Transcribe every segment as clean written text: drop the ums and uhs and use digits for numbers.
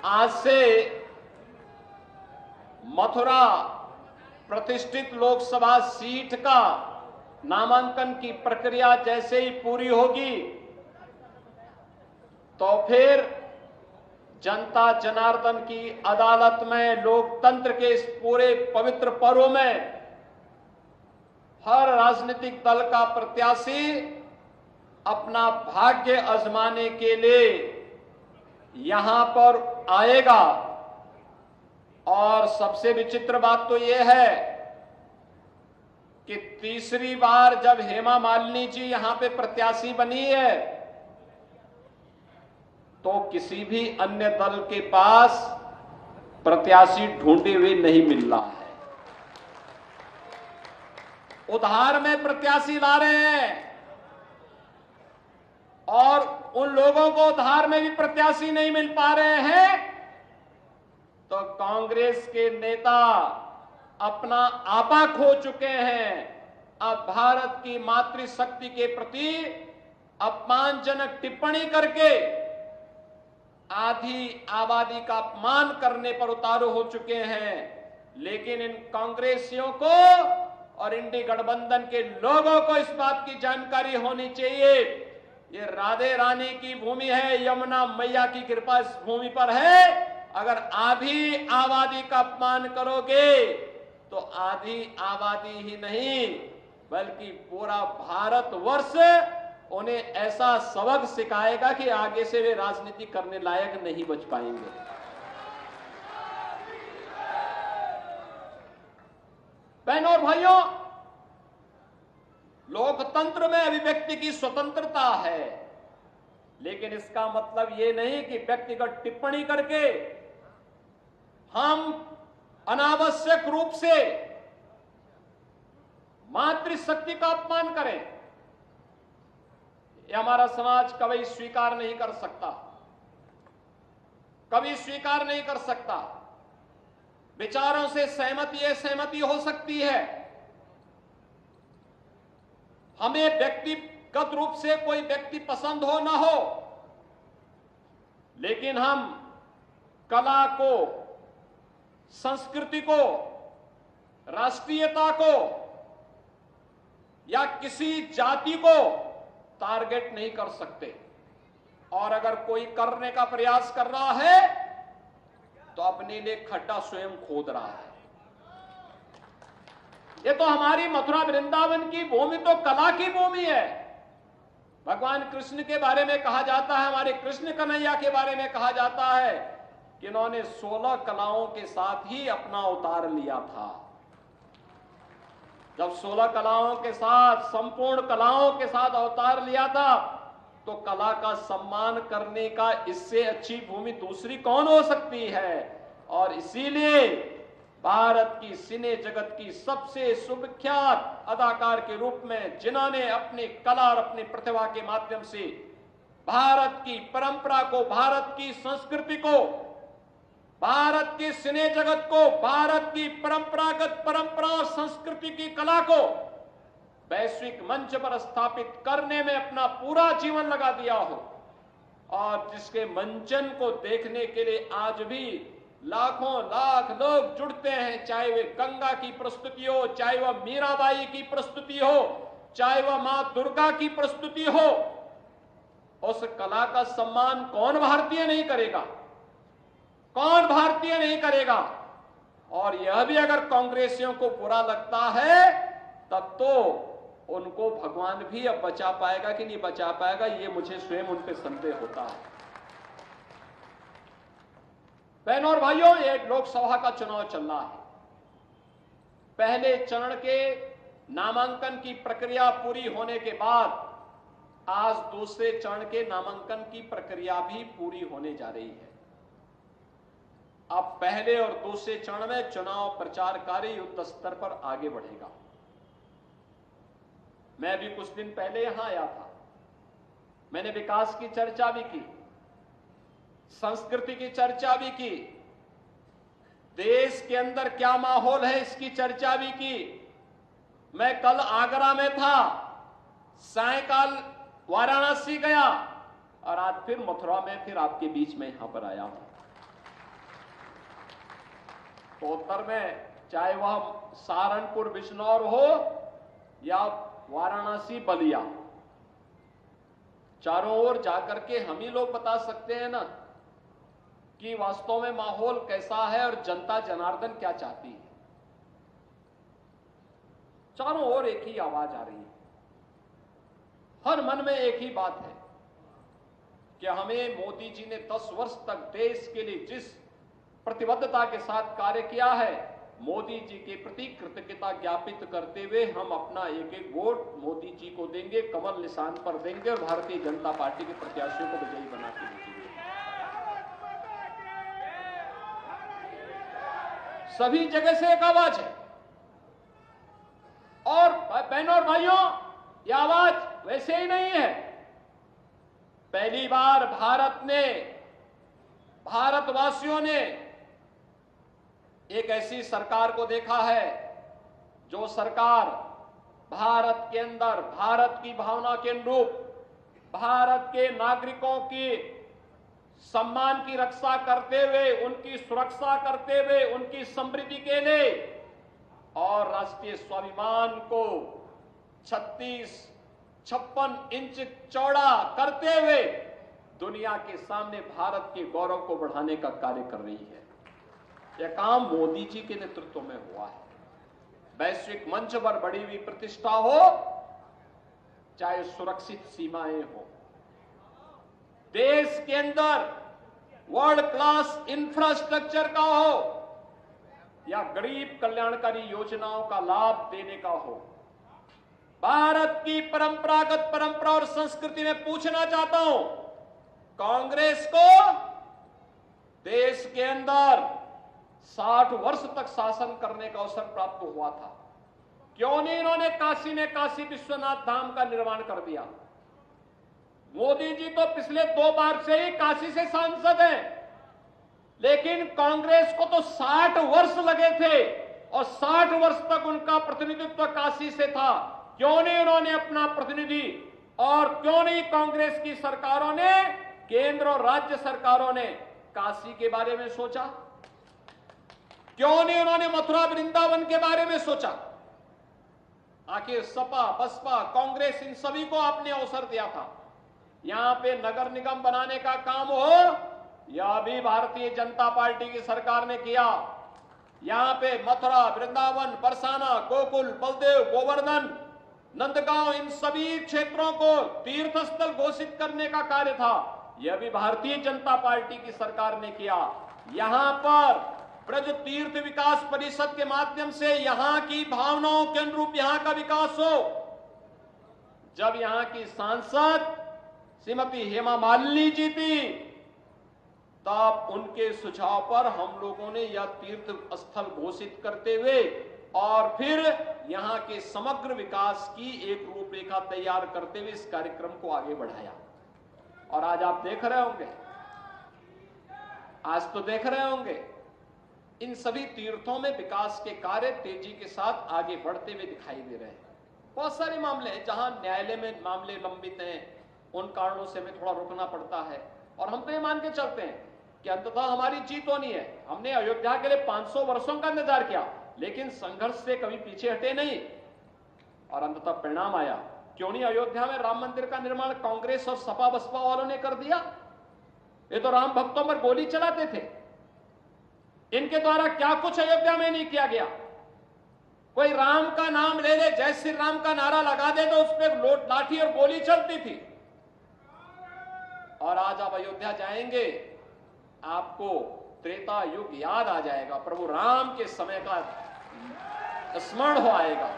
आज से मथुरा प्रतिष्ठित लोकसभा सीट का नामांकन की प्रक्रिया जैसे ही पूरी होगी तो फिर जनता जनार्दन की अदालत में लोकतंत्र के इस पूरे पवित्र पर्व में हर राजनीतिक दल का प्रत्याशी अपना भाग्य आजमाने के लिए यहां पर आएगा। और सबसे विचित्र बात तो यह है कि तीसरी बार जब हेमा मालिनी जी यहां पे प्रत्याशी बनी है तो किसी भी अन्य दल के पास प्रत्याशी ढूंढे हुए नहीं मिल रहा है। उधार में प्रत्याशी ला रहे हैं और उन लोगों को उधार में भी प्रत्याशी नहीं मिल पा रहे हैं तो कांग्रेस के नेता अपना आपा खो चुके हैं। अब भारत की मातृशक्ति के प्रति अपमानजनक टिप्पणी करके आधी आबादी का अपमान करने पर उतारू हो चुके हैं। लेकिन इन कांग्रेसियों को और इंडी गठबंधन के लोगों को इस बात की जानकारी होनी चाहिए, ये राधे रानी की भूमि है, यमुना मैया की कृपा इस भूमि पर है। अगर आधी आबादी का अपमान करोगे तो आधी आबादी ही नहीं बल्कि पूरा भारतवर्ष उन्हें ऐसा सबक सिखाएगा कि आगे से वे राजनीति करने लायक नहीं बच पाएंगे। बहनों और भाइयों, लोकतंत्र में अभिव्यक्ति की स्वतंत्रता है, लेकिन इसका मतलब यह नहीं कि व्यक्तिगत टिप्पणी करके हम अनावश्यक रूप से मातृशक्ति का अपमान करें। यह हमारा समाज कभी स्वीकार नहीं कर सकता, कभी स्वीकार नहीं कर सकता। विचारों से सहमति हो सकती है, हमें व्यक्तिगत रूप से कोई व्यक्ति पसंद हो ना हो, लेकिन हम कला को, संस्कृति को, राष्ट्रीयता को या किसी जाति को टारगेट नहीं कर सकते। और अगर कोई करने का प्रयास कर रहा है तो अपने लिए खड्डा स्वयं खोद रहा है। ये तो हमारी मथुरा वृंदावन की भूमि तो कला की भूमि है। भगवान कृष्ण के बारे में कहा जाता है, हमारे कृष्ण कन्हैया के बारे में कहा जाता है कि इन्होंने 16 कलाओं के साथ ही अपना अवतार लिया था। जब 16 कलाओं के साथ, संपूर्ण कलाओं के साथ अवतार लिया था तो कला का सम्मान करने का इससे अच्छी भूमि दूसरी कौन हो सकती है। और इसीलिए भारत की सिने जगत की सबसे सुविख्यात अदाकार के रूप में जिन्होंने अपनी कला और अपनी प्रतिभा के माध्यम से भारत की परंपरा को, भारत की संस्कृति को, भारत की सिने जगत को, भारत की परंपरा और संस्कृति की कला को वैश्विक मंच पर स्थापित करने में अपना पूरा जीवन लगा दिया हो, और जिसके मंचन को देखने के लिए आज भी लाखों लाख लोग जुड़ते हैं, चाहे वे गंगा की प्रस्तुति हो, चाहे वह मीराबाई की प्रस्तुति हो, चाहे वह मां दुर्गा की प्रस्तुति हो, उस कला का सम्मान कौन भारतीय नहीं करेगा, कौन भारतीय नहीं करेगा। और यह भी अगर कांग्रेसियों को बुरा लगता है तब तो उनको भगवान भी अब बचा पाएगा कि नहीं बचा पाएगा, ये मुझे स्वयं उन पे संदेह होता है। बहनों और भाइयों, ये लोकसभा का चुनाव चल रहा है। पहले चरण के नामांकन की प्रक्रिया पूरी होने के बाद आज दूसरे चरण के नामांकन की प्रक्रिया भी पूरी होने जा रही है। अब पहले और दूसरे चरण में चुनाव प्रचार कार्य युद्ध स्तर पर आगे बढ़ेगा। मैं भी कुछ दिन पहले यहां आया था, मैंने विकास की चर्चा भी की, संस्कृति की चर्चा भी की, देश के अंदर क्या माहौल है इसकी चर्चा भी की। मैं कल आगरा में था, सायंकाल वाराणसी गया और आज फिर मथुरा में फिर आपके बीच में यहां पर आया हूं। तो उत्तर में चाहे वह सहारनपुर बिजनौर हो या वाराणसी बलिया, चारों ओर जाकर के हम ही लोग बता सकते हैं ना कि वास्तव में माहौल कैसा है और जनता जनार्दन क्या चाहती है। चारों ओर एक ही आवाज आ रही है, हर मन में एक ही बात है कि हमें मोदी जी ने 10 वर्ष तक देश के लिए जिस प्रतिबद्धता के साथ कार्य किया है, मोदी जी के प्रति कृतज्ञता ज्ञापित करते हुए हम अपना एक एक वोट मोदी जी को देंगे, कमल निशान पर देंगे और भारतीय जनता पार्टी के प्रत्याशियों को विजयी बना के भेजेंगे। सभी जगह से एक आवाज है और बहनों और भाइयों, यह आवाज वैसे ही नहीं है। पहली बार भारतवासियों ने एक ऐसी सरकार को देखा है जो सरकार भारत के अंदर भारत की भावना के अनुरूप भारत के नागरिकों की सम्मान की रक्षा करते हुए, उनकी सुरक्षा करते हुए, उनकी समृद्धि के लिए और राष्ट्रीय स्वाभिमान को 56 इंच चौड़ा करते हुए दुनिया के सामने भारत के गौरव को बढ़ाने का कार्य कर रही है। यह काम मोदी जी के नेतृत्व में हुआ है। वैश्विक मंच पर बढ़ी हुई प्रतिष्ठा हो, चाहे सुरक्षित सीमाएं हो, देश के अंदर वर्ल्ड क्लास इंफ्रास्ट्रक्चर का हो या गरीब कल्याणकारी योजनाओं का लाभ देने का हो, भारत की परंपरा और संस्कृति में पूछना चाहता हूं, कांग्रेस को देश के अंदर 60 वर्ष तक शासन करने का अवसर प्राप्त हुआ था, क्यों नहीं इन्होंने काशी में काशी विश्वनाथ धाम का निर्माण कर दिया? मोदी जी तो पिछले 2 बार से ही काशी से सांसद हैं, लेकिन कांग्रेस को तो 60 वर्ष लगे थे और 60 वर्ष तक उनका प्रतिनिधित्व काशी से था। क्यों नहीं उन्होंने अपना प्रतिनिधि, और क्यों नहीं कांग्रेस की सरकारों ने, केंद्र और राज्य सरकारों ने काशी के बारे में सोचा? क्यों नहीं उन्होंने मथुरा वृंदावन के बारे में सोचा? आखिर सपा बसपा कांग्रेस इन सभी को आपने अवसर दिया था। यहां पे नगर निगम बनाने का काम हो, यह भी भारतीय जनता पार्टी की सरकार ने किया। यहां पे मथुरा वृंदावन बरसाना गोकुल बलदेव गोवर्धन नंदगांव इन सभी क्षेत्रों को तीर्थ स्थल घोषित करने का कार्य था, यह भी भारतीय जनता पार्टी की सरकार ने किया। यहां पर ब्रज तीर्थ विकास परिषद के माध्यम से यहां की भावनाओं के अनुरूप यहां का विकास हो। जब यहां की सांसद श्रीमती हेमा मालिनी जी थी, तब उनके सुझाव पर हम लोगों ने यह तीर्थ स्थल घोषित करते हुए और फिर यहां के समग्र विकास की एक रूपरेखा तैयार करते हुए इस कार्यक्रम को आगे बढ़ाया। और आज आप देख रहे होंगे, आज तो देख रहे होंगे, इन सभी तीर्थों में विकास के कार्य तेजी के साथ आगे बढ़ते हुए दिखाई दे रहे हैं। बहुत सारे मामले हैं जहां न्यायालय में मामले लंबित हैं, उन कारणों से हमें थोड़ा रुकना पड़ता है और हम तो ये मान के चलते हैं कि अंततः हमारी जीत होनी है। हमने अयोध्या के लिए 500 वर्षों का इंतजार किया, लेकिन संघर्ष से कभी पीछे हटे नहीं और अंततः परिणाम आया। क्यों नहीं अयोध्या में राम मंदिर का निर्माण कांग्रेस और सपा बसपा वालों ने कर दिया? ये तो राम भक्तों पर गोली चलाते थे। इनके द्वारा क्या कुछ अयोध्या में नहीं किया गया? कोई राम का नाम ले ले, जय श्री राम का नारा लगा दे तो उस पर लाठी और गोली चलती थी। और आज आप अयोध्या जाएंगे, आपको त्रेता युग याद आ जाएगा, प्रभु राम के समय का स्मरण हो आएगा।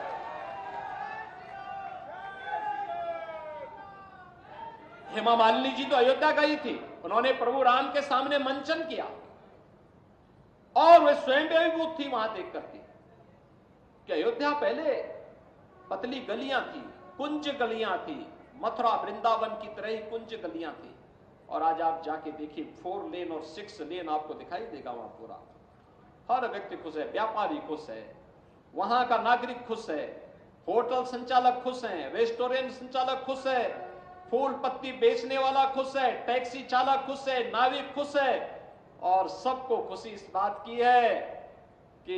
हेमा मालिनी जी तो अयोध्या गई थी, उन्होंने प्रभु राम के सामने मंचन किया और वे स्वयं अभिभूत थी वहां देख करके कि अयोध्या पहले पतली गलियां थी, कुंज गलियां थी, मथुरा वृंदावन की तरह ही कुंज गलियां थी। और आज आप जाके देखिए 4 लेन और 6 लेन आपको दिखाई देगा वहां पूरा। हर व्यक्ति खुश है, व्यापारी खुश है, वहां का नागरिक खुश है, होटल संचालक खुश हैं, रेस्टोरेंट संचालक खुश है, फूल पत्ती बेचने वाला खुश है, टैक्सी चालक खुश है, नाविक खुश है और सबको खुशी इस बात की है कि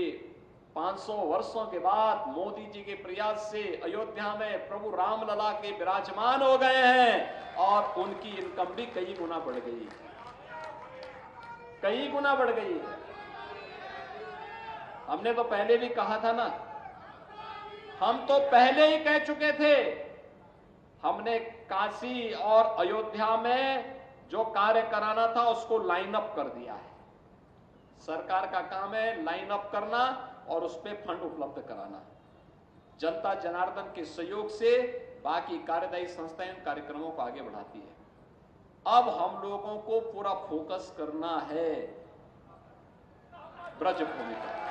500 वर्षों के बाद मोदी जी के प्रयास से अयोध्या में प्रभु रामलला के विराजमान हो गए हैं और उनकी इनकम भी कई गुना बढ़ गई है, कई गुना बढ़ गई है। हमने तो पहले भी कहा था ना, हम तो पहले ही कह चुके थे, हमने काशी और अयोध्या में जो कार्य कराना था उसको लाइन अप कर दिया है। सरकार का काम है लाइन अप करना और उस पर फंड उपलब्ध कराना। जनता जनार्दन के सहयोग से बाकी कार्यदायी संस्थाएं इन कार्यक्रमों को आगे बढ़ाती है। अब हम लोगों को पूरा फोकस करना है ब्रजभूमि पर।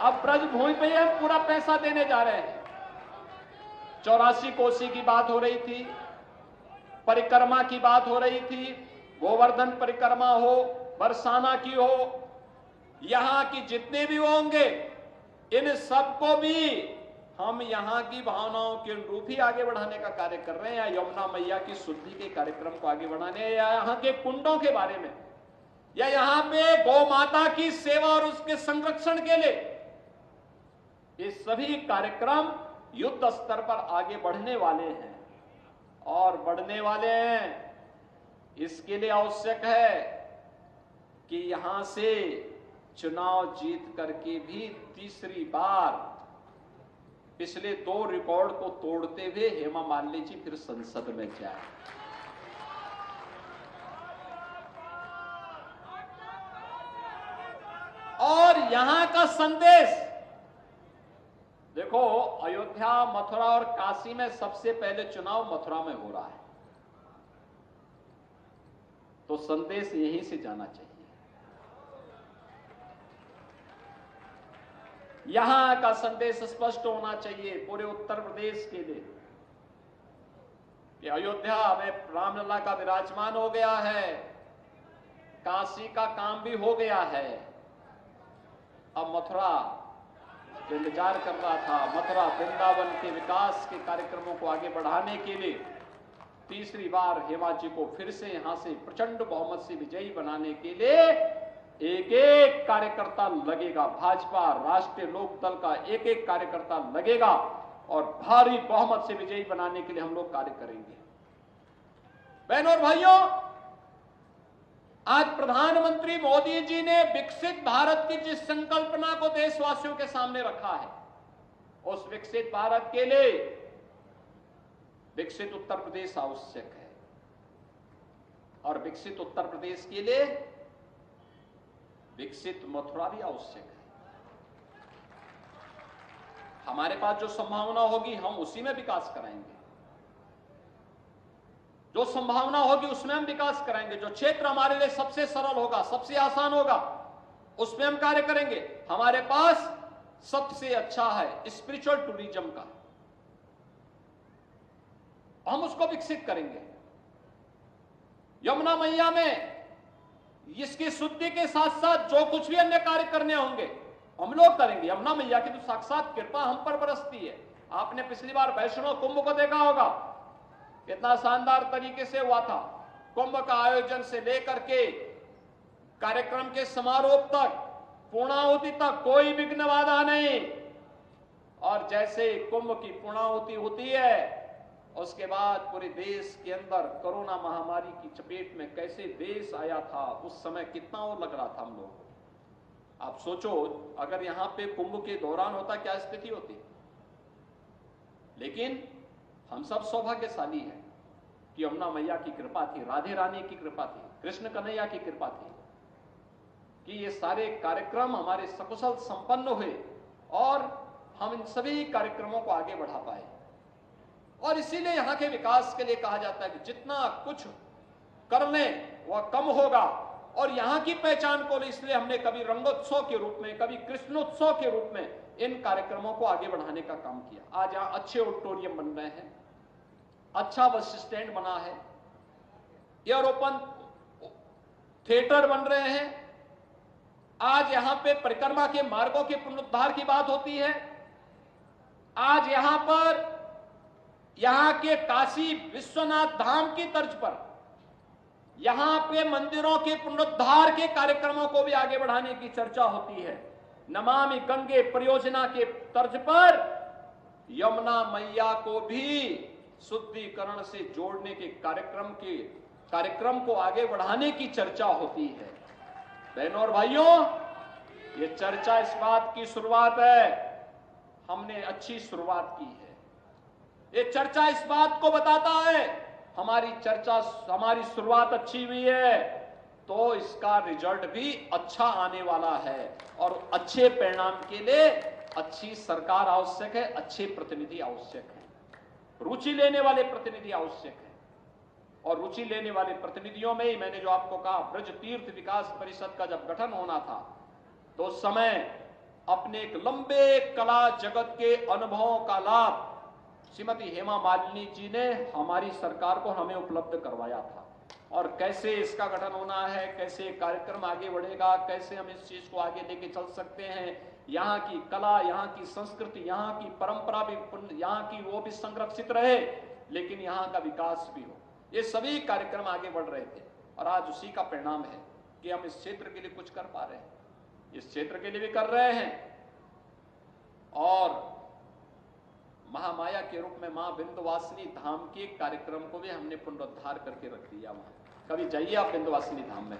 अब ब्रजभूमि पे हम पूरा पैसा देने जा रहे हैं। 84 कोसी की बात हो रही थी, परिक्रमा की बात हो रही थी, गोवर्धन परिक्रमा हो, बरसाना की हो, यहां की जितने भी होंगे इन सबको भी हम यहां की भावनाओं के अनुरूप ही आगे बढ़ाने का कार्य कर रहे हैं। या यमुना मैया की शुद्धि के कार्यक्रम को आगे बढ़ाने, या यहां के कुंडों के बारे में, या यहां पे गौ माता की सेवा और उसके संरक्षण के लिए, ये सभी कार्यक्रम युद्ध स्तर पर आगे बढ़ने वाले हैं और बढ़ने वाले हैं। इसके लिए आवश्यक है कि यहां से चुनाव जीत करके भी तीसरी बार पिछले 2 रिकॉर्ड को तोड़ते हुए हेमा मालिनी जी फिर संसद में जाए। और यहां का संदेश देखो, अयोध्या, मथुरा और काशी में सबसे पहले चुनाव मथुरा में हो रहा है, तो संदेश यहीं से जाना चाहिए। यहां का संदेश स्पष्ट होना चाहिए पूरे उत्तर प्रदेश के लिए कि अयोध्या में रामलला का विराजमान हो गया है, काशी का काम भी हो गया है। अब मथुरा जो इंतजार कर रहा था, मथुरा वृंदावन के विकास के कार्यक्रमों को आगे बढ़ाने के लिए तीसरी बार हेमा जी को फिर से यहां से प्रचंड बहुमत से विजयी बनाने के लिए एक एक कार्यकर्ता लगेगा। भाजपा राष्ट्रीय लोक दल का एक एक कार्यकर्ता लगेगा और भारी बहुमत से विजयी बनाने के लिए हम लोग कार्य करेंगे। बहनों और भाइयों, आज प्रधानमंत्री मोदी जी ने विकसित भारत की जिस संकल्पना को देशवासियों के सामने रखा है, उस विकसित भारत के लिए विकसित उत्तर प्रदेश आवश्यक है और विकसित उत्तर प्रदेश के लिए विकसित मथुरा भी आवश्यक है। हमारे पास जो संभावना होगी हम उसी में विकास कराएंगे, जो संभावना होगी उसमें हम विकास कराएंगे। जो क्षेत्र हमारे लिए सबसे सरल होगा, सबसे आसान होगा, उसमें हम कार्य करेंगे। हमारे पास सबसे अच्छा है स्पिरिचुअल टूरिज्म का, हम उसको विकसित करेंगे। यमुना मैया में इसकी शुद्धि के साथ साथ जो कुछ भी अन्य कार्य करने होंगे हम लोग करेंगे। यमुना मैया की तो साक्षात कृपा हम पर बरसती है। आपने पिछली बार वैष्णो कुंभ को देखा होगा, कितना शानदार तरीके से हुआ था। कुंभ का आयोजन से लेकर के कार्यक्रम के समारोह तक, पूर्णाहुति तक कोई विघ्न बाधा नहीं। और जैसे कुंभ की पूर्णाहुति होती है उसके बाद पूरे देश के अंदर कोरोना महामारी की चपेट में कैसे देश आया था, उस समय कितना वो लग रहा था हम लोग। आप सोचो अगर यहां पे कुंभ के दौरान होता क्या स्थिति होती। लेकिन हम सब सौभाग्यशाली हैं कि यमुना मैया की कृपा थी, राधे रानी की कृपा थी, कृष्ण कन्हैया की कृपा थी कि ये सारे कार्यक्रम हमारे सकुशल संपन्न हुए और हम इन सभी कार्यक्रमों को आगे बढ़ा पाए। और इसीलिए यहां के विकास के लिए कहा जाता है कि जितना कुछ कर लें वह कम होगा। और यहां की पहचान को इसलिए हमने कभी रंगोत्सव के रूप में, कभी कृष्णोत्सव के रूप में इन कार्यक्रमों को आगे बढ़ाने का काम किया। आज यहां अच्छे ऑडिटोरियम बन रहे हैं, अच्छा बस स्टैंड बना है, एयर ओपन थिएटर बन रहे हैं। आज यहां पे परिक्रमा के मार्गों के पुनरुद्धार की बात होती है। आज यहां पर यहां के काशी विश्वनाथ धाम की तर्ज पर यहां पे मंदिरों के पुनरुद्धार के कार्यक्रमों को भी आगे बढ़ाने की चर्चा होती है। नमामि गंगे परियोजना के तर्ज पर यमुना मैया को भी शुद्धिकरण से जोड़ने के कार्यक्रम को आगे बढ़ाने की चर्चा होती है। बहनों और भाइयों, ये चर्चा इस बात की शुरुआत है, हमने अच्छी शुरुआत की है। ये चर्चा इस बात को बताता है हमारी शुरुआत अच्छी हुई है तो इसका रिजल्ट भी अच्छा आने वाला है, और अच्छे परिणाम के लिए अच्छी सरकार आवश्यक है, अच्छे प्रतिनिधि आवश्यक है, रुचि लेने वाले प्रतिनिधि आवश्यक है। और रुचि लेने वाले प्रतिनिधियों में ही मैंने जो आपको कहा, ब्रज तीर्थ विकास परिषद का जब गठन होना था तो उस समय अपने एक लंबे कला जगत के अनुभवों का लाभ श्रीमती हेमा मालिनी जी ने हमारी सरकार को हमें उपलब्ध करवाया था। और कैसे इसका गठन होना है, कैसे कार्यक्रम आगे बढ़ेगा, कैसे हम इस चीज को आगे लेके चल सकते हैं, यहाँ की कला, यहाँ की संस्कृति, यहाँ की परंपरा भी, यहाँ की वो भी संरक्षित रहे, लेकिन यहाँ का विकास भी हो, ये सभी कार्यक्रम आगे बढ़ रहे थे। और आज उसी का परिणाम है कि हम इस क्षेत्र के लिए कुछ कर पा रहे हैं, इस क्षेत्र के लिए भी कर रहे हैं। और महामाया के रूप में मां विंध्यवासिनी धाम के कार्यक्रम को भी हमने पुनरुद्धार करके रख दिया। वहां कभी जाइए आप विंध्यवासिनी धाम में,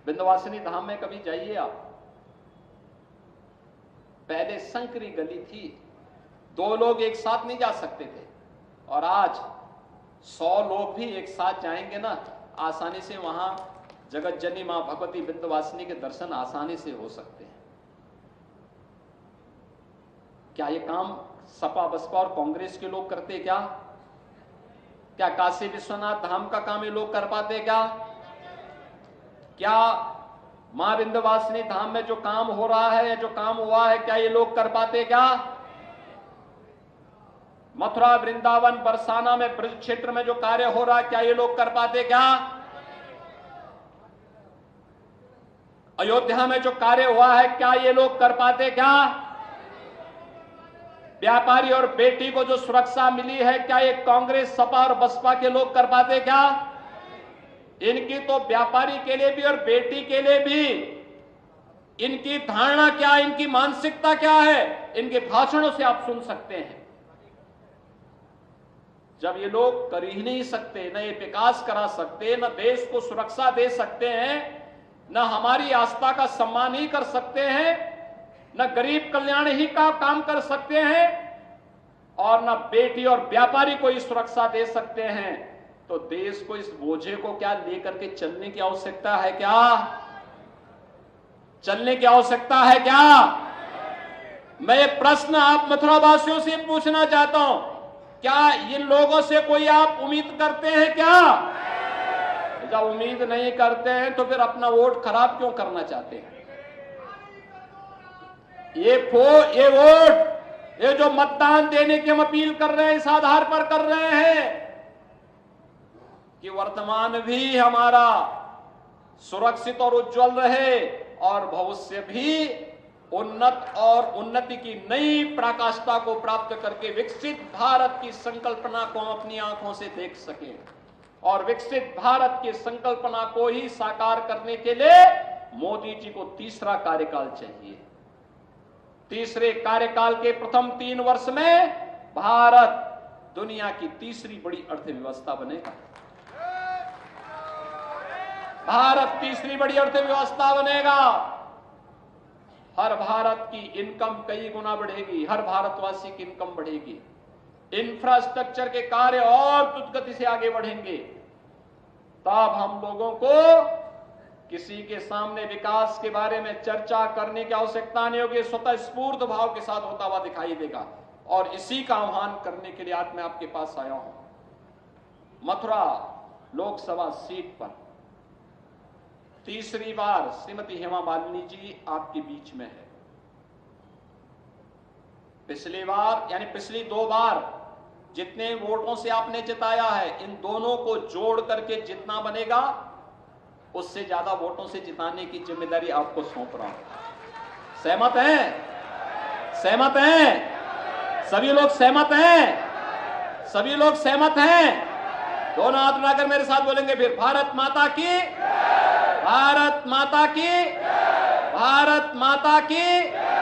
विंध्यवासिनी धाम में कभी जाइए आप। पहले संकरी गली थी, 2 लोग एक साथ नहीं जा सकते थे, और आज 100 लोग भी एक साथ जाएंगे ना, आसानी से वहां जगत जननी मां भगवती विंध्यवासिनी के दर्शन आसानी से हो सकते हैं। क्या ये काम सपा बसपा और कांग्रेस के लोग करते क्या? क्या काशी विश्वनाथ धाम का काम ये लोग कर पाते क्या? क्या मां विंध्यवासिनी धाम में जो काम हो रहा है, जो काम हुआ है, क्या ये लोग कर पाते क्या? मथुरा, वृंदावन, बरसाना में, ब्रज क्षेत्र में जो कार्य हो रहा है, क्या ये लोग कर पाते क्या? अयोध्या में जो कार्य हुआ है, क्या ये लोग कर पाते क्या? व्यापारी और बेटी को जो सुरक्षा मिली है, क्या ये कांग्रेस, सपा और बसपा के लोग कर पाते क्या? इनकी तो व्यापारी के लिए भी और बेटी के लिए भी इनकी धारणा क्या, इनकी मानसिकता क्या है, इनके भाषणों से आप सुन सकते हैं। जब ये लोग कर ही नहीं सकते, न ये विकास करा सकते, न देश को सुरक्षा दे सकते हैं, न हमारी आस्था का सम्मान ही कर सकते हैं, न गरीब कल्याण ही का काम कर सकते हैं, और न बेटी और व्यापारी को ही सुरक्षा दे सकते हैं, तो देश को इस बोझे को क्या लेकर के चलने की आवश्यकता है क्या? चलने की आवश्यकता है क्या? मैं ये प्रश्न आप मथुरा वासियों से पूछना चाहता हूं, क्या इन लोगों से कोई आप उम्मीद करते हैं क्या? जब उम्मीद नहीं करते हैं तो फिर अपना वोट खराब क्यों करना चाहते हैं? ये वोट, ये जो मतदान देने की हम अपील कर रहे हैं, इस आधार पर कर रहे हैं कि वर्तमान भी हमारा सुरक्षित और उज्जवल रहे, और भविष्य भी उन्नत और उन्नति की नई पराकाष्ठा को प्राप्त करके विकसित भारत की संकल्पना को हम अपनी आंखों से देख सकें। और विकसित भारत की संकल्पना को ही साकार करने के लिए मोदी जी को तीसरा कार्यकाल चाहिए। तीसरे कार्यकाल के प्रथम 3 वर्ष में भारत दुनिया की तीसरी बड़ी अर्थव्यवस्था बनेगा। भारत तीसरी बड़ी अर्थव्यवस्था बनेगा। हर भारत की इनकम कई गुना बढ़ेगी, हर भारतवासी की इनकम बढ़ेगी, इंफ्रास्ट्रक्चर के कार्य और द्रुत गति से आगे बढ़ेंगे। तब हम लोगों को किसी के सामने विकास के बारे में चर्चा करने की आवश्यकता नहीं होगी, स्वतः स्फूर्त भाव के साथ होता हुआ दिखाई देगा। और इसी का आह्वान करने के लिए आज मैं आपके पास आया हूं। मथुरा लोकसभा सीट पर तीसरी बार श्रीमती हेमा मालिनी जी आपके बीच में है। पिछली बार यानी पिछली 2 बार जितने वोटों से आपने जिताया है, इन दोनों को जोड़ करके जितना बनेगा उससे ज्यादा वोटों से जिताने की जिम्मेदारी आपको सौंप रहा हूं। सहमत हैं? सहमत हैं? सभी लोग सहमत हैं? सभी लोग सहमत हैं? दोनों हाथ उठाकर मेरे साथ बोलेंगे फिर, भारत माता की, भारत माता की, भारत माता की।